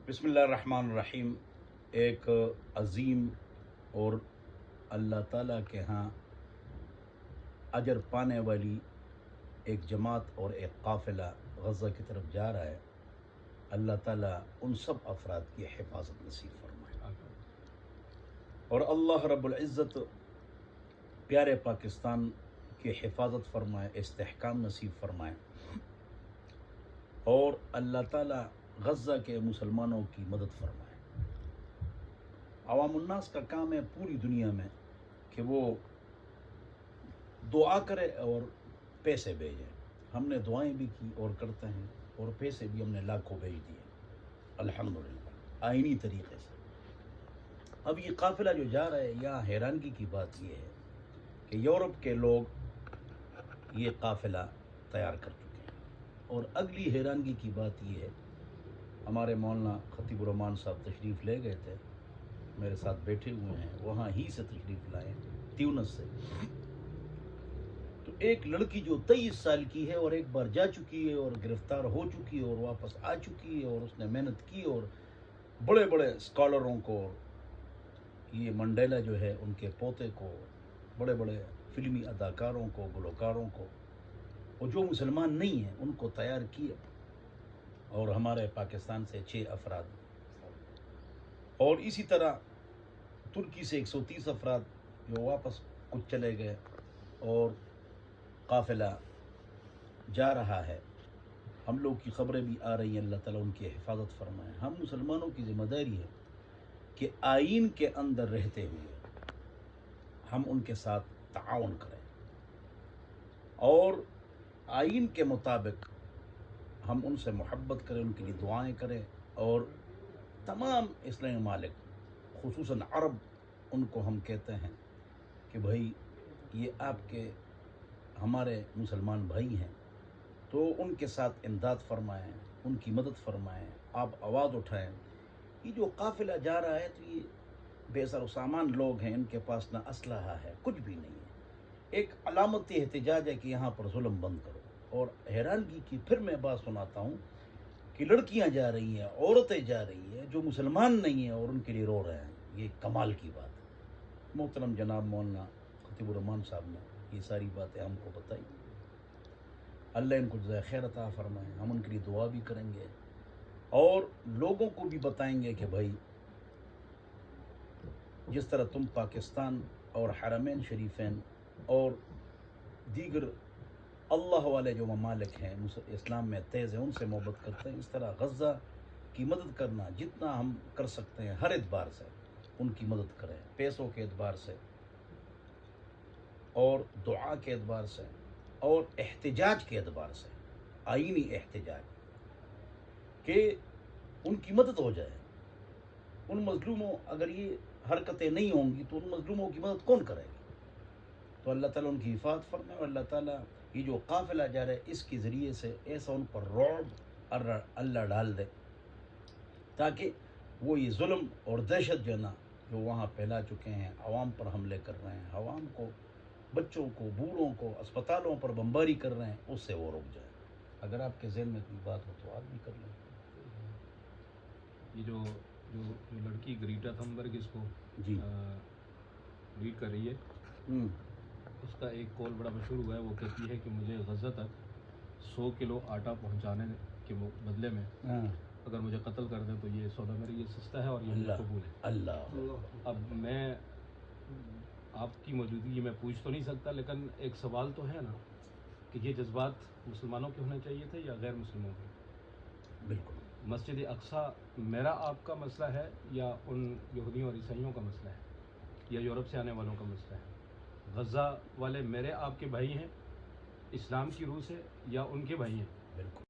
بسم اللہ الرحمن الرحیم. ایک عظیم اور اللہ تعالیٰ کے ہاں اجر پانے والی ایک جماعت اور ایک قافلہ غزہ کی طرف جا رہا ہے. اللہ تعالیٰ ان سب افراد کی حفاظت نصیب فرمائے اور اللہ رب العزت پیارے پاکستان کی حفاظت فرمائے، استحکام نصیب فرمائے اور اللہ تعالیٰ غزہ کے مسلمانوں کی مدد فرمائے. عوام الناس کا کام ہے پوری دنیا میں کہ وہ دعا کرے اور پیسے بھیجے. ہم نے دعائیں بھی کی اور کرتے ہیں اور پیسے بھی ہم نے لاکھوں بھیج دیے الحمدللہ آئینی طریقے سے. اب یہ قافلہ جو جا رہا ہے، یہاں حیرانگی کی بات یہ ہے کہ یورپ کے لوگ یہ قافلہ تیار کر چکے ہیں. اور اگلی حیرانگی کی بات یہ ہے، ہمارے مولانا خطیب الرحمان صاحب تشریف لے گئے تھے، میرے ساتھ بیٹھے ہوئے ہیں، وہاں ہی سے تشریف لائے تیونس سے. تو ایک لڑکی جو 23 سال کی ہے اور ایک بار جا چکی ہے اور گرفتار ہو چکی ہے اور واپس آ چکی ہے، اور اس نے محنت کی اور بڑے بڑے اسکالروں کو، یہ منڈیلا جو ہے ان کے پوتے کو، بڑے بڑے فلمی اداکاروں کو، گلوکاروں کو، اور جو مسلمان نہیں ہیں ان کو تیار کیا. اور ہمارے پاکستان سے 6 افراد اور اسی طرح ترکی سے 130 افراد جو واپس کچھ چلے گئے. اور قافلہ جا رہا ہے، ہم لوگ کی خبریں بھی آ رہی ہیں، اللہ تعالیٰ ان کی حفاظت فرمائے. ہم مسلمانوں کی ذمہ داری ہے کہ آئین کے اندر رہتے ہوئے ہم ان کے ساتھ تعاون کریں اور آئین کے مطابق ہم ان سے محبت کریں، ان کے لیے دعائیں کریں. اور تمام اسلامی ممالک خصوصاً عرب، ان کو ہم کہتے ہیں کہ بھائی یہ آپ کے ہمارے مسلمان بھائی ہیں، تو ان کے ساتھ امداد فرمائیں، ان کی مدد فرمائیں، آپ آواز اٹھائیں. یہ جو قافلہ جا رہا ہے تو یہ بے سر و سامان لوگ ہیں، ان کے پاس نہ اسلحہ ہے، کچھ بھی نہیں ہے. ایک علامتی احتجاج ہے کہ یہاں پر ظلم بند کرو. اور حیرانگی کی پھر میں بات سناتا ہوں کہ لڑکیاں جا رہی ہیں، عورتیں جا رہی ہیں جو مسلمان نہیں ہیں اور ان کے لیے رو رہے ہیں. یہ کمال کی بات ہے. محترم جناب مولانا خطیب الرحمان صاحب نے یہ ساری باتیں ہم کو بتائی. اللہ ان کو جزائے خیر عطا فرمائے. ہم ان کے لیے دعا بھی کریں گے اور لوگوں کو بھی بتائیں گے کہ بھائی جس طرح تم پاکستان اور حرمین شریفین اور دیگر اللہ والے جو ممالک ہیں اسلام میں تیز ہیں ان سے محبت کرتے ہیں، اس طرح غزہ کی مدد کرنا جتنا ہم کر سکتے ہیں ہر اعتبار سے ان کی مدد کریں، پیسوں کے اعتبار سے اور دعا کے اعتبار سے اور احتجاج کے اعتبار سے، آئینی احتجاج، کہ ان کی مدد ہو جائے. ان مظلوموں، اگر یہ حرکتیں نہیں ہوں گی تو ان مظلوموں کی مدد کون کرے گا؟ تو اللہ تعالیٰ ان کی حفاظت فرمائے اور اللہ تعالیٰ یہ جو قافلہ جا رہا ہے اس کے ذریعے سے ایسا ان پر رعب اللہ ڈال دے تاکہ وہ یہ ظلم اور دہشت جو نا جو وہاں پھیلا چکے ہیں، عوام پر حملے کر رہے ہیں، عوام کو، بچوں کو، بوڑھوں کو اسپتالوں پر بمباری کر رہے ہیں، اس سے وہ رک جائے. اگر آپ کے ذہن میں کوئی بات ہو تو آپ بھی کر لیں. یہ جو جو جو لڑکی گریٹا تھمبرگ اس کو جی لیڈ کر رہی ہے، اس کا ایک کال بڑا مشہور ہوا ہے. وہ کہتی ہے کہ مجھے غزہ تک 100 کلو آٹا پہنچانے کے بدلے میں اگر مجھے قتل کر دیں تو یہ سودا میرے لیے سستا ہے اور یہ مجھے قبول ہے. اللہ اب میں آپ کی موجودگی میں پوچھ تو نہیں سکتا، لیکن ایک سوال تو ہے نا کہ یہ جذبات مسلمانوں کے ہونے چاہیے تھے یا غیر مسلموں کے؟ بالکل. مسجد اقصیٰ میرا آپ کا مسئلہ ہے یا ان یہودیوں اور عیسائیوں کا مسئلہ ہے یا یورپ سے آنے والوں کا مسئلہ ہے؟ غزہ والے میرے آپ کے بھائی ہیں اسلام کی روح سے یا ان کے بھائی ہیں؟ بالکل.